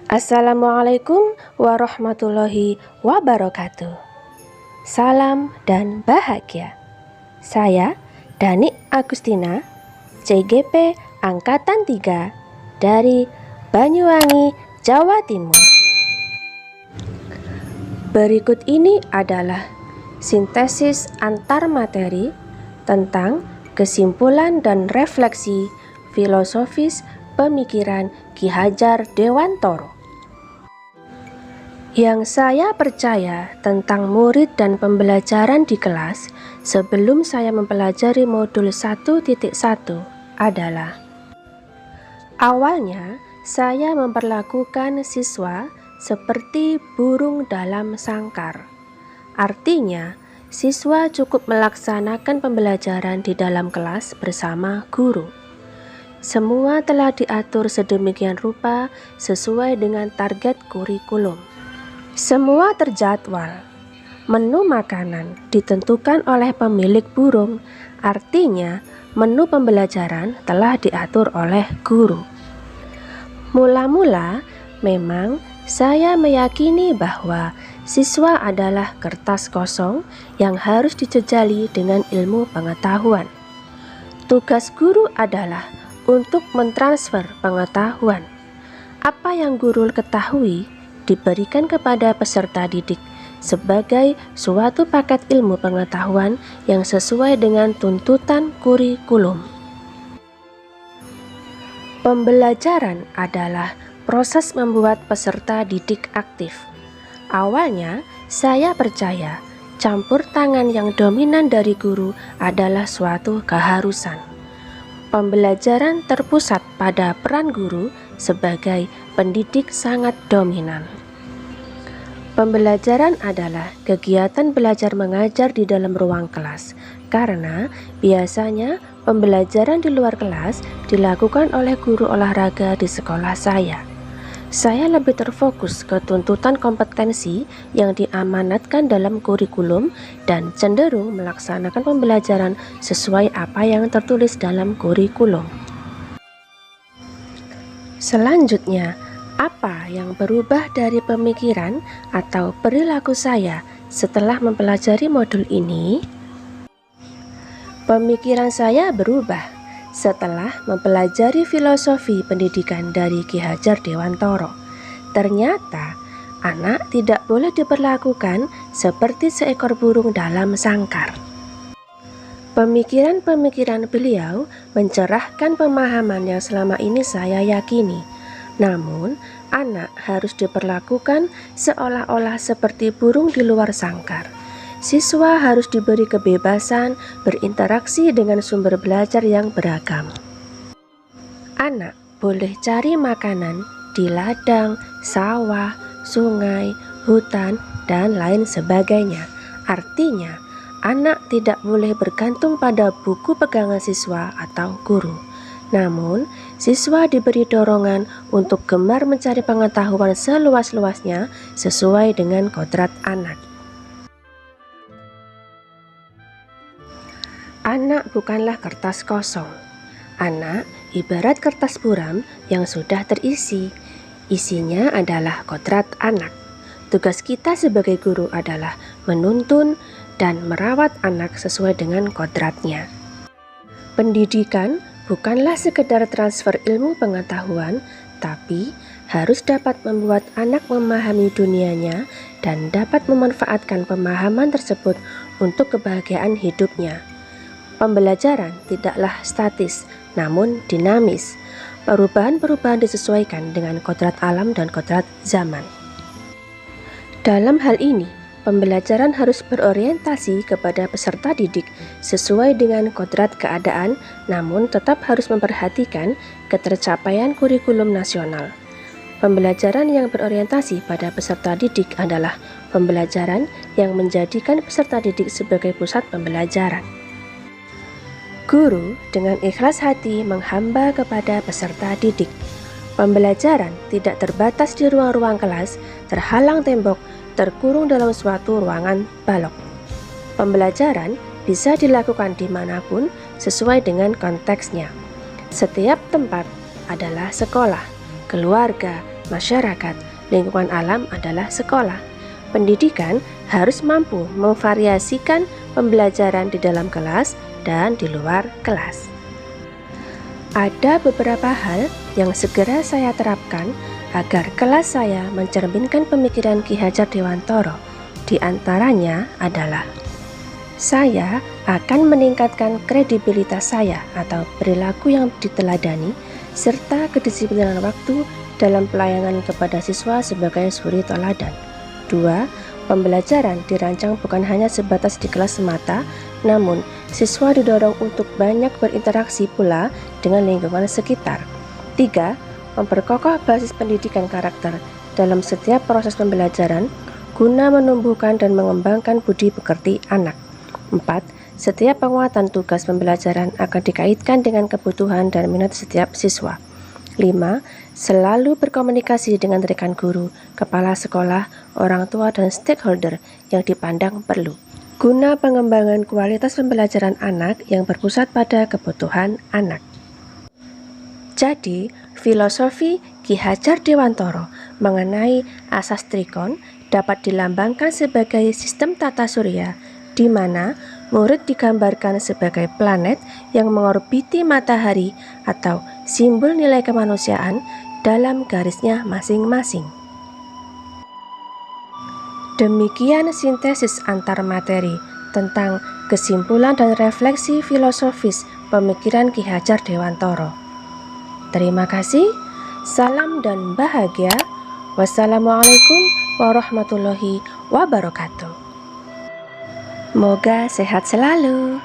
Assalamualaikum warahmatullahi wabarakatuh. Salam dan bahagia. Saya Dani Agustina, CGP Angkatan 3 dari Banyuwangi, Jawa Timur. Berikut ini adalah sintesis antar materi tentang kesimpulan dan refleksi filosofis pemikiran Ki Hajar Dewantoro. Yang saya percaya tentang murid dan pembelajaran di kelas sebelum saya mempelajari modul 1.1 adalah: awalnya saya memperlakukan siswa seperti burung dalam sangkar. Artinya, siswa cukup melaksanakan pembelajaran di dalam kelas bersama guru. Semua telah diatur sedemikian rupa sesuai dengan target kurikulum. Semua terjadwal. Menu makanan ditentukan oleh pemilik burung, artinya menu pembelajaran telah diatur oleh guru. Mula-mula memang saya meyakini bahwa siswa adalah kertas kosong yang harus dijejali dengan ilmu pengetahuan. Tugas guru adalah untuk mentransfer pengetahuan. Apa yang guru ketahui diberikan kepada peserta didik sebagai suatu paket ilmu pengetahuan yang sesuai dengan tuntutan kurikulum. Pembelajaran adalah proses membuat peserta didik aktif. Awalnya, saya percaya campur tangan yang dominan dari guru adalah suatu keharusan. Pembelajaran terpusat pada peran guru sebagai pendidik sangat dominan. Pembelajaran adalah kegiatan belajar mengajar di dalam ruang kelas, karena biasanya pembelajaran di luar kelas dilakukan oleh guru olahraga di sekolah saya. Saya lebih terfokus ke tuntutan kompetensi yang diamanatkan dalam kurikulum dan cenderung melaksanakan pembelajaran sesuai apa yang tertulis dalam kurikulum. Selanjutnya, apa yang berubah dari pemikiran atau perilaku saya setelah mempelajari modul ini? Pemikiran saya berubah setelah mempelajari filosofi pendidikan dari Ki Hajar Dewantoro. Ternyata anak tidak boleh diperlakukan seperti seekor burung dalam sangkar. Pemikiran-pemikiran beliau mencerahkan pemahaman yang selama ini saya yakini. Namun, anak harus diperlakukan seolah-olah seperti burung di luar sangkar. Siswa harus diberi kebebasan berinteraksi dengan sumber belajar yang beragam. Anak boleh cari makanan di ladang, sawah, sungai, hutan, dan lain sebagainya. Artinya, anak tidak boleh bergantung pada buku pegangan siswa atau guru. Namun, siswa diberi dorongan untuk gemar mencari pengetahuan seluas-luasnya sesuai dengan kodrat anak. Anak bukanlah kertas kosong. Anak ibarat kertas buram yang sudah terisi. Isinya adalah kodrat anak. Tugas kita sebagai guru adalah menuntun dan merawat anak sesuai dengan kodratnya. Pendidikan bukanlah sekedar transfer ilmu pengetahuan, tapi harus dapat membuat anak memahami dunianya dan dapat memanfaatkan pemahaman tersebut untuk kebahagiaan hidupnya. Pembelajaran tidaklah statis, namun dinamis. Perubahan-perubahan disesuaikan dengan kodrat alam dan kodrat zaman. Dalam hal ini, pembelajaran harus berorientasi kepada peserta didik sesuai dengan kodrat keadaan, namun tetap harus memperhatikan ketercapaian kurikulum nasional. Pembelajaran yang berorientasi pada peserta didik adalah pembelajaran yang menjadikan peserta didik sebagai pusat pembelajaran. Guru dengan ikhlas hati menghamba kepada peserta didik. Pembelajaran tidak terbatas di ruang-ruang kelas, terhalang tembok, terkurung dalam suatu ruangan balok. Pembelajaran bisa dilakukan dimanapun sesuai dengan konteksnya. Setiap tempat adalah sekolah, keluarga, masyarakat, lingkungan alam adalah sekolah. Pendidikan harus mampu memvariasikan pembelajaran di dalam kelas dan di luar kelas. Ada beberapa hal yang segera saya terapkan agar kelas saya mencerminkan pemikiran Ki Hajar Dewantara. Di antaranya adalah saya akan meningkatkan kredibilitas saya atau perilaku yang diteladani serta kedisiplinan waktu dalam pelayanan kepada siswa sebagai suri teladan. 2. Pembelajaran dirancang bukan hanya sebatas di kelas semata, namun siswa didorong untuk banyak berinteraksi pula dengan lingkungan sekitar. 3. Memperkokoh basis pendidikan karakter dalam setiap proses pembelajaran guna menumbuhkan dan mengembangkan budi pekerti anak. 4. Setiap penguatan tugas pembelajaran akan dikaitkan dengan kebutuhan dan minat setiap siswa. 5. Selalu berkomunikasi dengan rekan guru, kepala sekolah, orang tua, dan stakeholder yang dipandang perlu, guna pengembangan kualitas pembelajaran anak yang berpusat pada kebutuhan anak. Jadi, filosofi Ki Hajar Dewantara mengenai asas trikon dapat dilambangkan sebagai sistem tata surya, di mana murid digambarkan sebagai planet yang mengorbiti matahari atau simbol nilai kemanusiaan dalam garisnya masing-masing. Demikian sintesis antar materi tentang kesimpulan dan refleksi filosofis pemikiran Ki Hajar Dewantara. Terima kasih, salam dan bahagia. Wassalamualaikum warahmatullahi wabarakatuh. Moga sehat selalu.